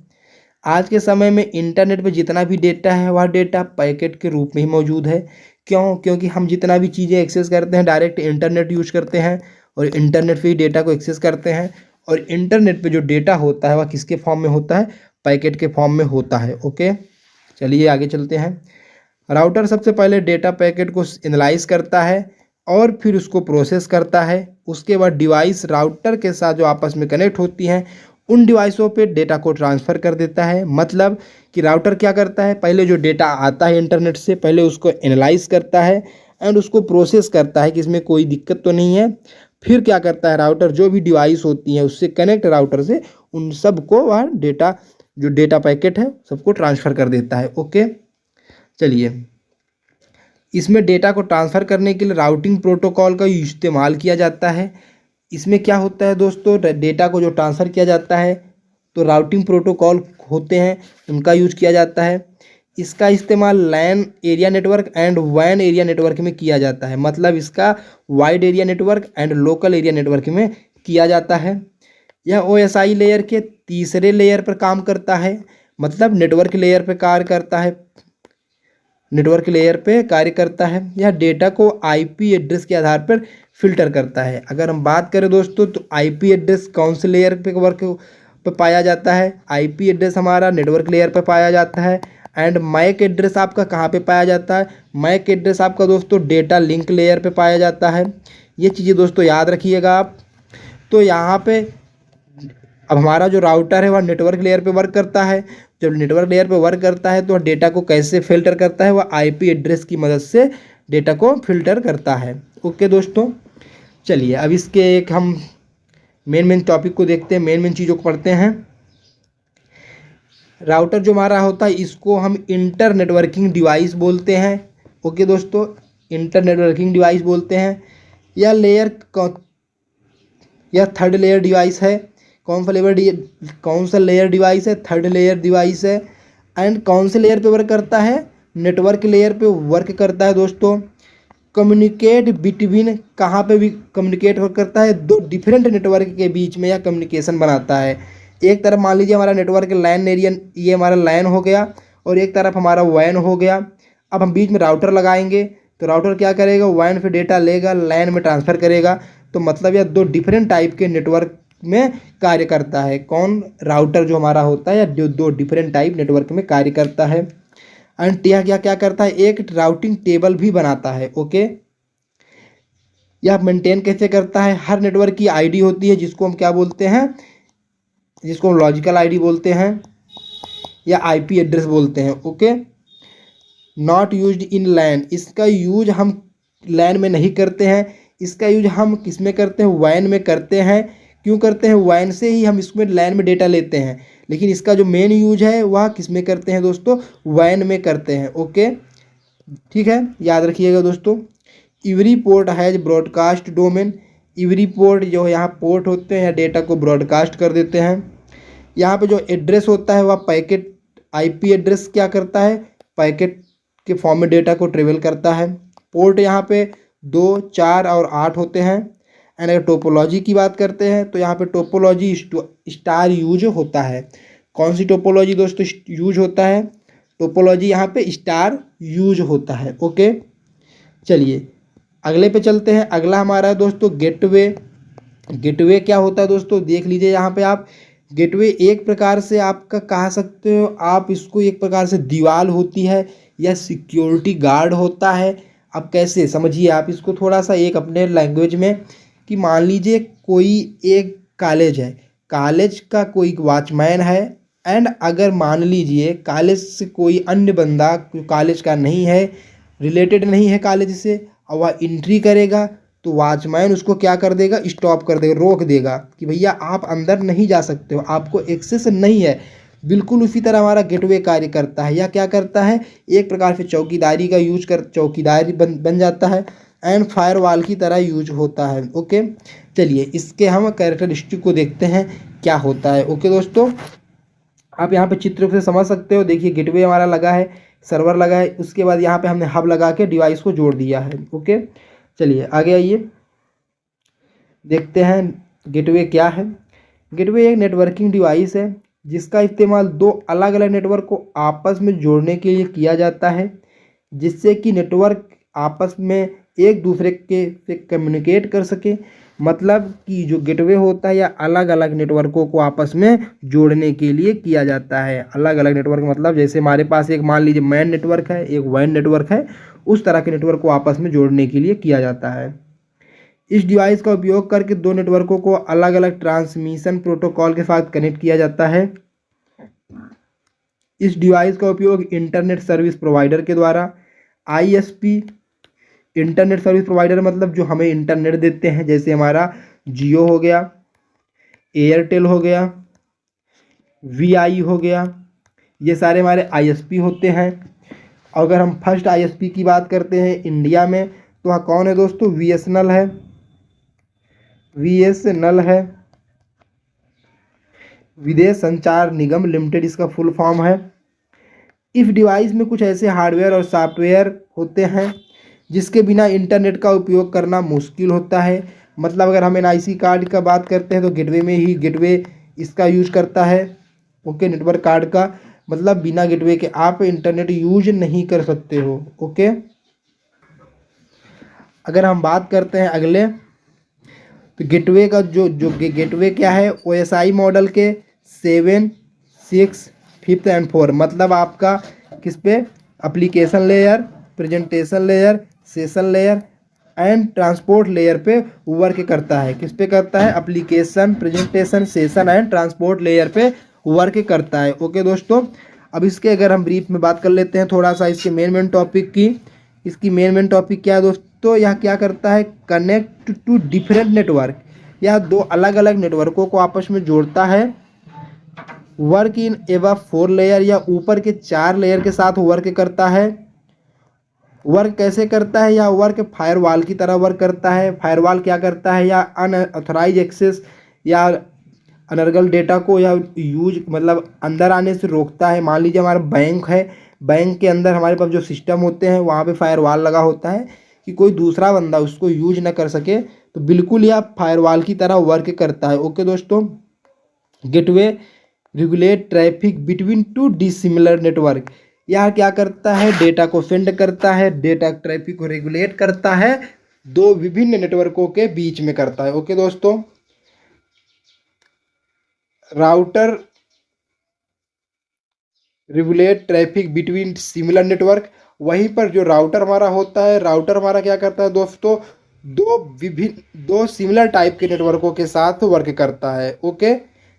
आज के समय में इंटरनेट पे जितना भी डेटा है वह डेटा पैकेट के रूप में ही मौजूद है। क्यों? क्योंकि हम जितना भी चीज़ें एक्सेस करते हैं डायरेक्ट इंटरनेट यूज करते हैं और इंटरनेट पे ही डेटा को एक्सेस करते हैं। और इंटरनेट पे जो डेटा होता है वह किसके फॉर्म में होता है? पैकेट के फॉर्म में होता है। ओके, चलिए आगे चलते हैं। राउटर सबसे पहले डेटा पैकेट को एनालाइज करता है और फिर उसको प्रोसेस करता है। उसके बाद डिवाइस राउटर के साथ जो आपस में कनेक्ट होती हैं उन डिवाइसों पे डेटा को ट्रांसफ़र कर देता है। मतलब कि राउटर क्या करता है? पहले जो डेटा आता है इंटरनेट से पहले उसको एनालाइज करता है एंड उसको प्रोसेस करता है कि इसमें कोई दिक्कत तो नहीं है। फिर क्या करता है राउटर? जो भी डिवाइस होती हैं उससे कनेक्ट राउटर से उन सबको वह डेटा जो डेटा पैकेट है सबको ट्रांसफ़र कर देता है। ओके, चलिए इसमें डेटा को ट्रांसफ़र करने के लिए राउटिंग प्रोटोकॉल का इस्तेमाल किया जाता है। इसमें क्या होता है दोस्तों? डेटा को जो ट्रांसफ़र किया जाता है तो राउटिंग प्रोटोकॉल होते हैं उनका यूज़ किया जाता है। इसका इस्तेमाल लैन एरिया नेटवर्क एंड वैन एरिया नेटवर्क में किया जाता है। मतलब इसका wide area network and local area network में किया जाता है। यह OSI लेयर के तीसरे लेयर पर काम करता है। मतलब नेटवर्क लेयर पर कार्य करता है, नेटवर्क लेयर पे कार्य करता है। यह डेटा को IP एड्रेस के आधार पर फिल्टर करता है। अगर हम बात करें दोस्तों तो IP एड्रेस कौन से लेयर पे वर्क पे पाया जाता है, आईपी एड्रेस हमारा नेटवर्क लेयर पे पाया जाता है, एंड मैक एड्रेस आपका कहाँ पे पाया जाता है, मैक एड्रेस आपका दोस्तों डेटा लिंक लेयर पे पाया जाता है। ये चीज़ें दोस्तों याद रखिएगा आप। तो यहाँ पे अब हमारा जो राउटर है वह नेटवर्क लेयर पे वर्क करता है। जब नेटवर्क लेयर पे वर्क करता है तो डेटा को कैसे फिल्टर करता है, वह आईपी एड्रेस की मदद से डेटा को फिल्टर करता है। ओके दोस्तों, चलिए अब इसके एक हम मेन टॉपिक को देखते हैं, मेन चीज़ों को पढ़ते हैं। राउटर जो हमारा होता है इसको हम इंटर नेटवर्किंग डिवाइस बोलते हैं। ओके दोस्तों, इंटर नेटवर्किंग डिवाइस बोलते हैं। यह लेयर यह थर्ड लेयर डिवाइस है। कौन सा लेयर डिवाइस है? थर्ड लेयर डिवाइस है। एंड कौन से लेयर पे वर्क करता है? नेटवर्क लेयर पे वर्क करता है दोस्तों। कम्युनिकेट बिटवीन, कहाँ पे भी कम्युनिकेट करता है? दो डिफरेंट नेटवर्क के बीच में यह कम्युनिकेशन बनाता है। एक तरफ मान लीजिए हमारा नेटवर्क लैन एरिया, ये हमारा लैन हो गया, और एक तरफ हमारा वैन हो गया। अब हम बीच में राउटर लगाएंगे तो राउटर क्या करेगा? वैन पे डेटा लेगा, लैन में ट्रांसफ़र करेगा। तो मतलब यह दो डिफरेंट टाइप के नेटवर्क में कार्य करता है। कौन? राउटर जो हमारा होता है, या जो दो डिफरेंट टाइप नेटवर्क में कार्य करता है। एंड यह क्या करता है? एक राउटिंग टेबल भी बनाता है। ओके, यह मेंटेन कैसे करता है? हर नेटवर्क की आईडी होती है जिसको हम क्या बोलते हैं? जिसको हम लॉजिकल आईडी बोलते हैं या आईपी एड्रेस बोलते हैं। ओके, नॉट यूज्ड इन लैन, इसका यूज हम लैन में नहीं करते हैं। इसका यूज हम किस में करते हैं? वैन में करते हैं। क्यों करते हैं? वैन से ही हम इसमें लैन में डेटा लेते हैं, लेकिन इसका जो मेन यूज है वह किस में करते हैं दोस्तों? वैन में करते हैं। ओके, ठीक है, याद रखिएगा दोस्तों। Every port has broadcast domain, every port जो यहाँ पोर्ट होते हैं डेटा को ब्रॉडकास्ट कर देते हैं। यहाँ पे जो एड्रेस होता है वह पैकेट आईपी एड्रेस क्या करता है? पैकेट के फॉर्म में डेटा को ट्रेवल करता है। पोर्ट यहाँ पे 2, 4 और 8 होते हैं। एंड अगर टोपोलॉजी की बात करते हैं तो यहाँ पे टोपोलॉजी स्टार यूज होता है। कौन सी टोपोलॉजी दोस्तों यूज होता है? टोपोलॉजी यहाँ पे स्टार यूज होता है। ओके, चलिए अगले पे चलते हैं। अगला हमारा है दोस्तों गेटवे। गेटवे क्या होता है दोस्तों? देख लीजिए यहाँ पे आप। गेटवे एक प्रकार से आपका कह सकते हो आप इसको, एक प्रकार से दीवार होती है या सिक्योरिटी गार्ड होता है। अब कैसे समझिए आप इसको थोड़ा सा एक अपने लैंग्वेज में, कि मान लीजिए कोई एक कॉलेज है, कॉलेज का कोई वॉचमैन है। एंड अगर मान लीजिए कॉलेज से कोई अन्य बंदा कॉलेज का नहीं है, रिलेटेड नहीं है कॉलेज से, और वह एंट्री करेगा तो वॉचमैन उसको क्या कर देगा? स्टॉप कर देगा, रोक देगा कि भैया आप अंदर नहीं जा सकते हो, आपको एक्सेस नहीं है। बिल्कुल उसी तरह हमारा गेटवे कार्य करता है। या क्या करता है? एक प्रकार से चौकीदारी का यूज कर, चौकीदारी बन जाता है। एंड फायरवॉल की तरह यूज होता है। ओके, चलिए इसके हम कैरेक्टरिस्टिक को देखते हैं क्या होता है। ओके दोस्तों, आप यहाँ पे चित्र से समझ सकते हो। देखिए गेटवे हमारा लगा है, सर्वर लगा है, उसके बाद यहाँ पे हमने हब लगा के डिवाइस को जोड़ दिया है। ओके, चलिए आगे आइए, देखते हैं गेटवे क्या है। गेटवे एक नेटवर्किंग डिवाइस है जिसका इस्तेमाल दो अलग अलग नेटवर्क को आपस में जोड़ने के लिए किया जाता है, जिससे कि नेटवर्क आपस में एक दूसरे के से कम्युनिकेट कर सके। मतलब कि जो गेटवे होता है या अलग अलग नेटवर्कों को आपस में जोड़ने के लिए किया जाता है। अलग अलग नेटवर्क मतलब जैसे हमारे पास एक मान लीजिए मैन नेटवर्क है, एक वैन नेटवर्क है, उस तरह के नेटवर्क को आपस में जोड़ने के लिए किया जाता है। इस डिवाइस का उपयोग करके दो नेटवर्कों को अलग अलग ट्रांसमिशन प्रोटोकॉल के साथ कनेक्ट किया जाता है। इस डिवाइस का उपयोग इंटरनेट सर्विस प्रोवाइडर के द्वारा, आईएसपी इंटरनेट सर्विस प्रोवाइडर मतलब जो हमें इंटरनेट देते हैं, जैसे हमारा जियो हो गया, एयरटेल हो गया, वीआई हो गया, ये सारे हमारे आईएसपी होते हैं। अगर हम फर्स्ट आईएसपी की बात करते हैं इंडिया में तो वहाँ कौन है दोस्तों? वीएसएनएल है। वीएसएनएल है, विदेश संचार निगम लिमिटेड इसका फुल फॉर्म है। इस डिवाइस में कुछ ऐसे हार्डवेयर और सॉफ्टवेयर होते हैं जिसके बिना इंटरनेट का उपयोग करना मुश्किल होता है। मतलब अगर हम एनआईसी कार्ड का बात करते हैं तो गेटवे में ही गेटवे इसका यूज करता है। ओके, नेटवर्क कार्ड का मतलब बिना गेटवे के आप इंटरनेट यूज नहीं कर सकते हो। ओके, अगर हम बात करते हैं अगले, तो गेटवे का जो गेटवे क्या है? ओएसआई मॉडल के 7, 6, 5th एंड 4, मतलब आपका किस पे, application layer, presentation layer, session layer and transport layer पे वर्क करता है। किस पे करता है, application, presentation, session and transport layer पे वर्क करता है। ओके दोस्तों, अब इसके अगर हम ब्रीफ में बात कर लेते हैं थोड़ा सा इसके मेन टॉपिक की। इसकी मेन टॉपिक क्या है दोस्तों, यह क्या करता है, कनेक्ट टू डिफरेंट नेटवर्क, यह दो अलग अलग नेटवर्कों को आपस में जोड़ता है। वर्क इन एबव 4 लेयर, या ऊपर के 4 लेयर के साथ वर्क करता है। वर्क कैसे करता है, या वर्क फायरवॉल की तरह वर्क करता है। फायरवॉल क्या करता है, या अनऑथराइज एक्सेस या अनर्गल डेटा को या यूज मतलब अंदर आने से रोकता है। मान लीजिए हमारा बैंक है, बैंक के अंदर हमारे पास जो सिस्टम होते हैं वहाँ पे फायरवॉल लगा होता है कि कोई दूसरा बंदा उसको यूज ना कर सके, तो बिल्कुल यह फायरवॉल की तरह वर्क करता है। ओके दोस्तों, gateway regulate traffic between two dissimilar network, यह क्या करता है, डेटा को सेंड करता है, डेटा ट्रैफिक को रेगुलेट करता है, दो विभिन्न नेटवर्कों के बीच में करता है। ओके दोस्तों, router regulate traffic between similar network, वहीं पर जो राउटर हमारा होता है, राउटर हमारा क्या करता है दोस्तों, दो सिमिलर टाइप के नेटवर्कों के साथ वर्क करता है। ओके,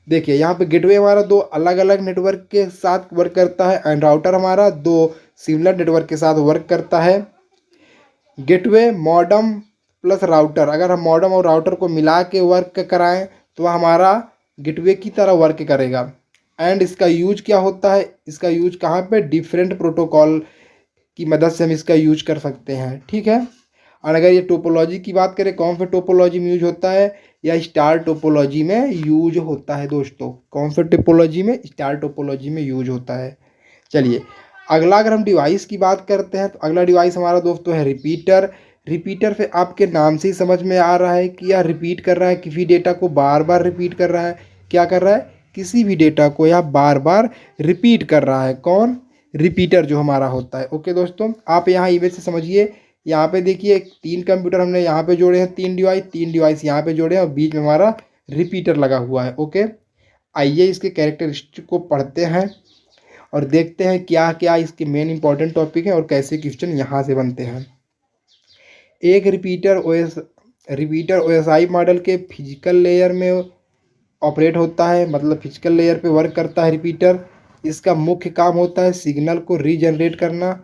देखिए यहाँ पे गेटवे हमारा दो अलग अलग नेटवर्क के साथ वर्क करता है एंड राउटर हमारा दो सिमिलर नेटवर्क के साथ वर्क करता है। गेटवे मॉडम प्लस राउटर, अगर हम मॉडम और राउटर को मिला के वर्क कराएं तो वह हमारा गेटवे की तरह वर्क करेगा। एंड इसका यूज क्या होता है, इसका यूज कहाँ पे, डिफरेंट प्रोटोकॉल की मदद से हम इसका यूज कर सकते हैं। ठीक है, और अगर ये टोपोलॉजी की बात करें, कौन सा टोपोलॉजी में यूज होता है, या स्टार टोपोलॉजी में यूज होता है दोस्तों। कौन सा टोपोलॉजी में, स्टार टोपोलॉजी में यूज होता है। चलिए अगला अगर हम डिवाइस की बात करते हैं तो अगला डिवाइस हमारा दोस्तों है रिपीटर। रिपीटर से आपके नाम से ही समझ में आ रहा है कि यह रिपीट कर रहा है, किसी डेटा को बार बार रिपीट कर रहा है। क्या कर रहा है, किसी भी डेटा को यह बार बार रिपीट कर रहा है। कौन, रिपीटर जो हमारा होता है। ओके दोस्तों, आप यहाँ इमेज से समझिए, यहाँ पे देखिए 3 कंप्यूटर हमने यहाँ पे जोड़े हैं, 3 डिवाइस यहाँ पे जोड़े हैं और बीच में हमारा रिपीटर लगा हुआ है। ओके, आइए इसके कैरेक्टरिस्टिक को पढ़ते हैं और देखते हैं क्या क्या इसके मेन इंपॉर्टेंट टॉपिक हैं और कैसे क्वेश्चन यहाँ से बनते हैं। एक रिपीटर ओएसआई मॉडल के फिजिकल लेयर में ऑपरेट होता है, मतलब फिजिकल लेयर पे वर्क करता है रिपीटर। इसका मुख्य काम होता है सिग्नल को रीजनरेट करना।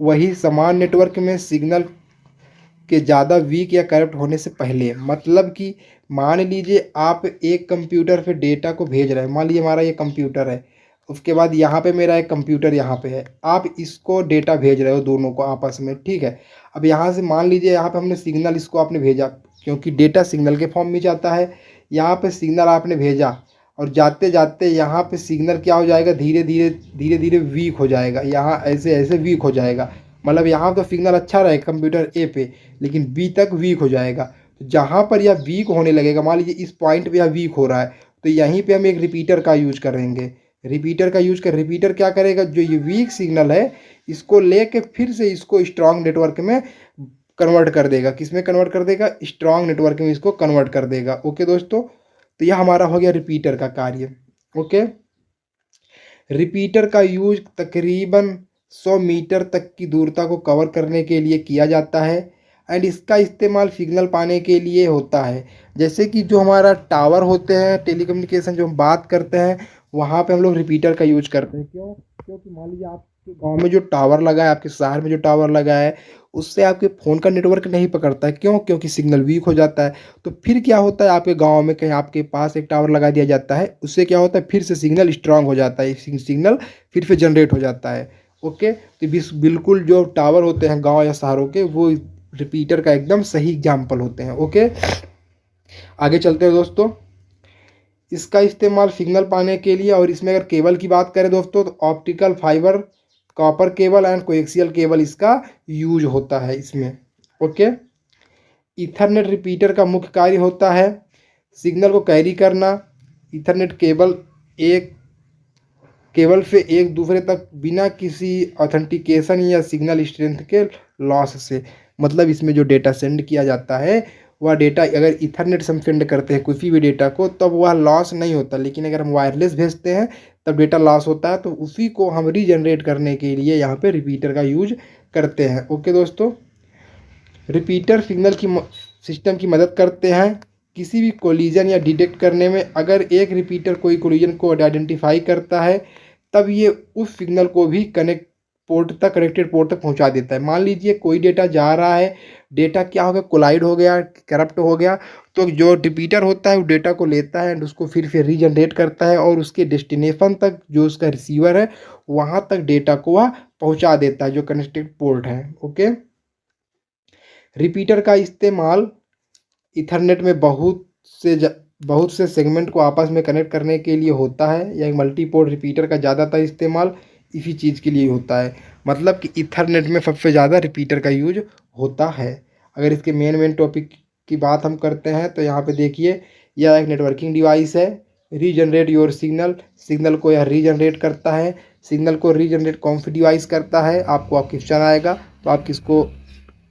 वही समान नेटवर्क में सिग्नल के ज़्यादा वीक या करप्ट होने से पहले, मतलब कि मान लीजिए आप एक कंप्यूटर पे डेटा को भेज रहे हैं। मान लीजिए हमारा ये कंप्यूटर है, उसके बाद यहाँ पे मेरा एक कंप्यूटर यहाँ पे है, आप इसको डेटा भेज रहे हो दोनों को आपस में। ठीक है, अब यहाँ से मान लीजिए यहाँ पे हमने सिग्नल इसको आपने भेजा, क्योंकि डेटा सिग्नल के फॉर्म में जाता है। यहाँ पे सिग्नल आपने भेजा और जाते जाते यहाँ पे सिग्नल क्या हो जाएगा, धीरे धीरे वीक हो जाएगा। यहाँ ऐसे ऐसे वीक हो जाएगा, मतलब यहाँ तो सिग्नल अच्छा रहेगा कंप्यूटर ए पे, लेकिन बी तक वीक हो जाएगा। तो जहाँ पर यह वीक होने लगेगा, मान लीजिए इस पॉइंट पे यह वीक हो रहा है, तो यहीं पे हम एक रिपीटर का यूज करेंगे। रिपीटर क्या करेगा, जो ये वीक सिग्नल है इसको लेके फिर से इसको स्ट्रांग नेटवर्क में कन्वर्ट कर देगा। किस में कन्वर्ट कर देगा, स्ट्रांग नेटवर्क में इसको कन्वर्ट कर देगा। ओके दोस्तों, तो यह हमारा हो गया रिपीटर का कार्य। ओके, रिपीटर का यूज तकरीबन 100 मीटर तक की दूरता को कवर करने के लिए किया जाता है एंड इसका इस्तेमाल सिग्नल पाने के लिए होता है। जैसे कि जो हमारा टावर होते हैं, टेलीकम्युनिकेशन जो हम बात करते हैं, वहाँ पे हम लोग रिपीटर का यूज करते हैं। क्यों, क्योंकि मान लीजिए आपके गांव में जो टावर लगा है, आपके शहर में जो टावर लगा है, उससे आपके फ़ोन का नेटवर्क नहीं पकड़ता है। क्यों, क्योंकि सिग्नल वीक हो जाता है। तो फिर क्या होता है, आपके गांव में कहीं आपके पास एक टावर लगा दिया जाता है, उससे क्या होता है, फिर से सिग्नल स्ट्रांग हो जाता है, सिग्नल फिर से जनरेट हो जाता है। ओके, तो बिल्कुल जो टावर होते हैं गाँव या शहरों के, वो रिपीटर का एकदम सही एग्जाम्पल होते हैं। ओके, आगे चलते हैं दोस्तों। इसका इस्तेमाल सिग्नल पाने के लिए, और इसमें अगर केबल की बात करें दोस्तों, तो optical fibre, copper cable and coaxial cable इसका यूज होता है इसमें। ओके, ईथरनेट रिपीटर का मुख्य कार्य होता है सिग्नल को कैरी करना। ईथरनेट केबल से एक दूसरे तक बिना किसी ऑथेंटिकेशन या सिग्नल स्ट्रेंथ के लॉस से, मतलब इसमें जो डेटा सेंड किया जाता है वह डेटा अगर ईथरनेट से हम सेंड करते हैं किसी भी डेटा को तब वह लॉस नहीं होता, लेकिन अगर हम वायरलेस भेजते हैं तब डेटा लॉस होता है। तो उसी को हम रीजनरेट करने के लिए यहाँ पे रिपीटर का यूज करते हैं। ओके दोस्तों, रिपीटर सिग्नल की सिस्टम की मदद करते हैं किसी भी कोलिजन या डिटेक्ट करने में। अगर एक रिपीटर कोई कोलिजन को आइडेंटिफाई करता है तब ये उस सिग्नल को भी कनेक्टेड पोर्ट तक पहुंचा देता है। मान लीजिए कोई डेटा जा रहा है, डेटा क्या हो गया, कोलाइड हो गया, करप्ट हो गया, तो जो रिपीटर होता है वो डेटा को लेता है एंड उसको फिर से रीजनरेट करता है और उसके डेस्टिनेशन तक जो उसका रिसीवर है वहाँ तक डेटा को वह पहुँचा देता है जो कनेक्टेड पोर्ट है। ओके, रिपीटर का इस्तेमाल ईथरनेट में बहुत से सेगमेंट को आपस में कनेक्ट करने के लिए होता है। या मल्टीपोर्ट रिपीटर का ज़्यादातर इस्तेमाल इसी चीज़ के लिए होता है, मतलब कि ईथरनेट में सबसे ज़्यादा रिपीटर का यूज होता है। अगर इसके मेन टॉपिक की बात हम करते हैं तो यहाँ पे देखिए, यह एक नेटवर्किंग डिवाइस है। रीजनरेट योर सिग्नल को यह रीजनरेट करता है। सिग्नल को रीजनरेट कौन सी डिवाइस करता है, आपको क्वेश्चन आएगा तो आप किसको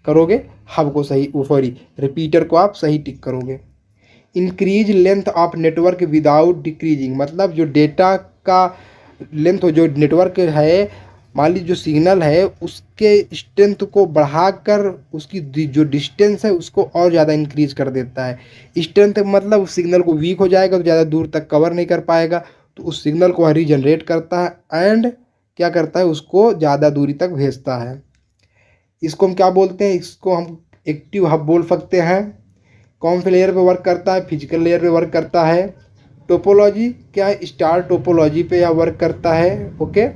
करोगे, हब को सही, सॉरी रिपीटर को आप सही टिक करोगे। Increase length of network without decreasing, मतलब जो डेटा का लेंथ हो, जो नेटवर्क है, मान लीजिए जो सिग्नल है उसके स्ट्रेंथ को बढ़ाकर उसकी जो डिस्टेंस है उसको और ज़्यादा इंक्रीज कर देता है। स्ट्रेंथ मतलब उस सिग्नल को वीक हो जाएगा तो ज़्यादा दूर तक कवर नहीं कर पाएगा, तो उस सिग्नल को रीजनरेट करता है एंड क्या करता है, उसको ज़्यादा दूरी तक भेजता है। इसको हम क्या बोलते हैं, इसको हम एक्टिव हब बोल सकते हैं। कौन से लेयर पे वर्क करता है, फिजिकल लेयर पे वर्क करता है। टोपोलॉजी क्या है, स्टार टोपोलॉजी पे यह वर्क करता है। Okay,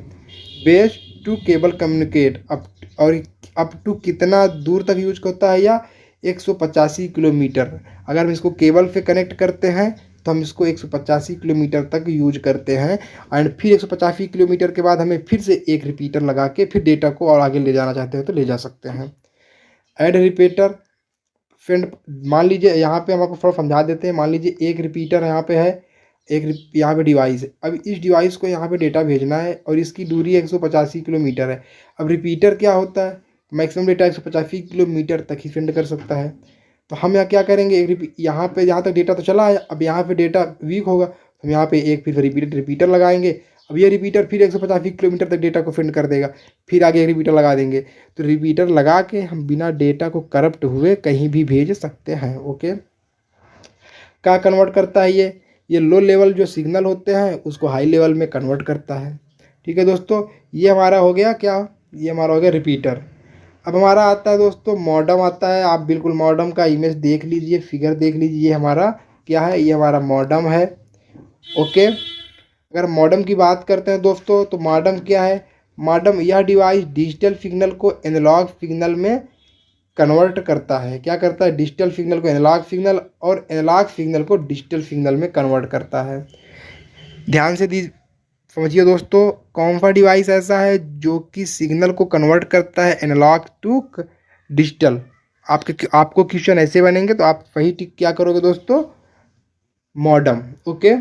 base two cable communicate up to कितना दूर तक यूज होता है, या 185 किलोमीटर। अगर हम इसको केबल पे कनेक्ट करते हैं तो हम इसको 185 किलोमीटर तक यूज करते हैं एंड फिर 185 किलोमीटर के बाद हमें फिर से एक रिपीटर लगा के फिर डेटा को और आगे ले जाना चाहते हैं तो ले जा सकते हैं। ऐड रिपीटर फ्रेंड, मान लीजिए यहाँ पे हम आपको थोड़ा समझा देते हैं। मान लीजिए एक रिपीटर यहाँ पे है, यहाँ पे डिवाइस है। अब इस डिवाइस को यहाँ पे डेटा भेजना है और इसकी दूरी 185 किलोमीटर है। अब रिपीटर क्या होता है, मैक्सिमम डेटा 185 किलोमीटर तक ही सेंड कर सकता है। तो हम यहाँ क्या करेंगे, यहाँ पे जहाँ तक डेटा तो चला है, अब यहाँ पे डेटा वीक होगा तो हम यहाँ पे एक फिर रिपीटर लगाएंगे। अब ये रिपीटर फिर 185 किलोमीटर तक डेटा को सेंड कर देगा, फिर आगे एक रिपीटर लगा देंगे। तो रिपीटर लगा के हम बिना डेटा को करप्ट हुए कहीं भी भेज सकते हैं। ओके, क्या कन्वर्ट करता है ये लो लेवल जो सिग्नल होते हैं उसको हाई लेवल में कन्वर्ट करता है। ठीक है दोस्तों, ये हमारा हो गया क्या, ये हमारा हो गया रिपीटर। अब हमारा आता है दोस्तों मॉडम आता है। आप बिल्कुल मॉडम का इमेज देख लीजिए, फिगर देख लीजिए, ये हमारा क्या है, ये हमारा मॉडम है। ओके, अगर मॉडम की बात करते हैं दोस्तों तो मॉडम क्या है, मॉडम यह डिवाइस डिजिटल सिग्नल को एनालॉग सिग्नल में कन्वर्ट करता है। क्या करता है, डिजिटल सिग्नल को एनालॉग सिग्नल और एनालॉग सिग्नल को डिजिटल सिग्नल में कन्वर्ट करता है। ध्यान से समझिए दोस्तों, कौन सा डिवाइस ऐसा है जो कि सिग्नल को कन्वर्ट करता है एनालॉग टू डिजिटल। आपको क्वेश्चन ऐसे बनेंगे तो आप वही टिक क्या करोगे दोस्तों, मॉडम। ओके,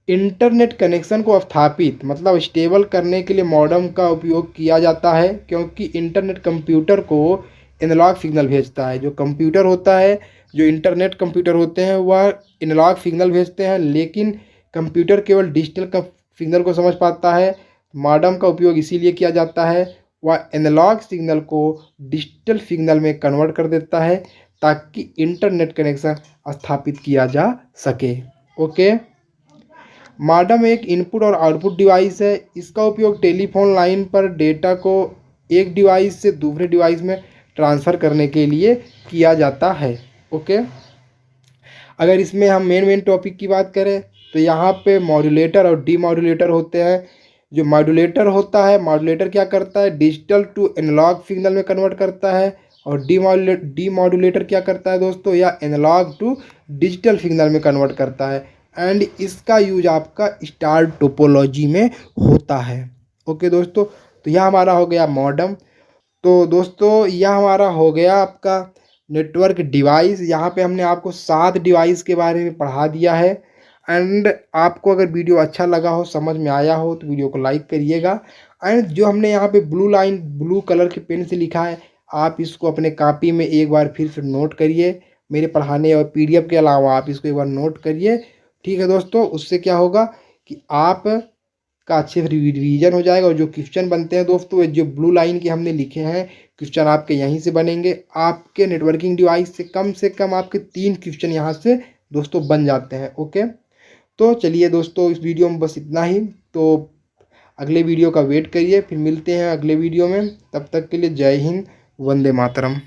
इंटरनेट कनेक्शन को स्थापित मतलब स्टेबल करने के लिए मॉडम का उपयोग किया जाता है, क्योंकि इंटरनेट कंप्यूटर को एनालॉग सिग्नल भेजता है। जो कंप्यूटर होता है, जो इंटरनेट कंप्यूटर होते हैं वह एनालॉग सिग्नल भेजते हैं, लेकिन कंप्यूटर केवल डिजिटल का सिग्नल को समझ पाता है। मॉडम का उपयोग इसीलिए किया जाता है, वह एनालॉग सिग्नल को डिजिटल सिग्नल में कन्वर्ट कर देता है ताकि इंटरनेट कनेक्शन स्थापित किया जा सके। ओके, मॉडम एक इनपुट और आउटपुट डिवाइस है। इसका उपयोग टेलीफोन लाइन पर डेटा को एक डिवाइस से दूसरे डिवाइस में ट्रांसफ़र करने के लिए किया जाता है। ओके, अगर इसमें हम मेन टॉपिक की बात करें तो यहाँ पे मॉड्यूलेटर और डीमॉड्यूलेटर होते हैं। जो मॉड्यूलेटर होता है, मॉड्यूलेटर क्या करता है, डिजिटल टू एनालॉग सिग्नल में कन्वर्ट करता है, और डीमॉड्यूलेटर क्या करता है दोस्तों, या एनालॉग टू डिजिटल सिग्नल में कन्वर्ट करता है। एंड इसका यूज आपका स्टार टोपोलॉजी में होता है। ओके दोस्तों, तो यह हमारा हो गया मॉडम। तो दोस्तों यह हमारा हो गया आपका नेटवर्क डिवाइस। यहाँ पे हमने आपको 7 डिवाइस के बारे में पढ़ा दिया है। एंड आपको अगर वीडियो अच्छा लगा हो, समझ में आया हो तो वीडियो को लाइक करिएगा। एंड जो हमने यहाँ पे ब्लू कलर के पेन से लिखा है, आप इसको अपने कॉपी में एक बार फिर से नोट करिए मेरे पढ़ाने और पीडीएफ के अलावा आप इसको एक बार नोट करिए, ठीक है दोस्तों। उससे क्या होगा कि आप का अच्छे से रिवीजन हो जाएगा, और जो क्वेश्चन बनते हैं दोस्तों, जो ब्लू लाइन के हमने लिखे हैं क्वेश्चन आपके यहीं से बनेंगे। आपके नेटवर्किंग डिवाइस से कम आपके 3 क्वेश्चन यहाँ से दोस्तों बन जाते हैं। ओके, तो चलिए दोस्तों, इस वीडियो में बस इतना ही। तो अगले वीडियो का वेट करिए, फिर मिलते हैं अगले वीडियो में। तब तक के लिए जय हिंद, वंदे मातरम।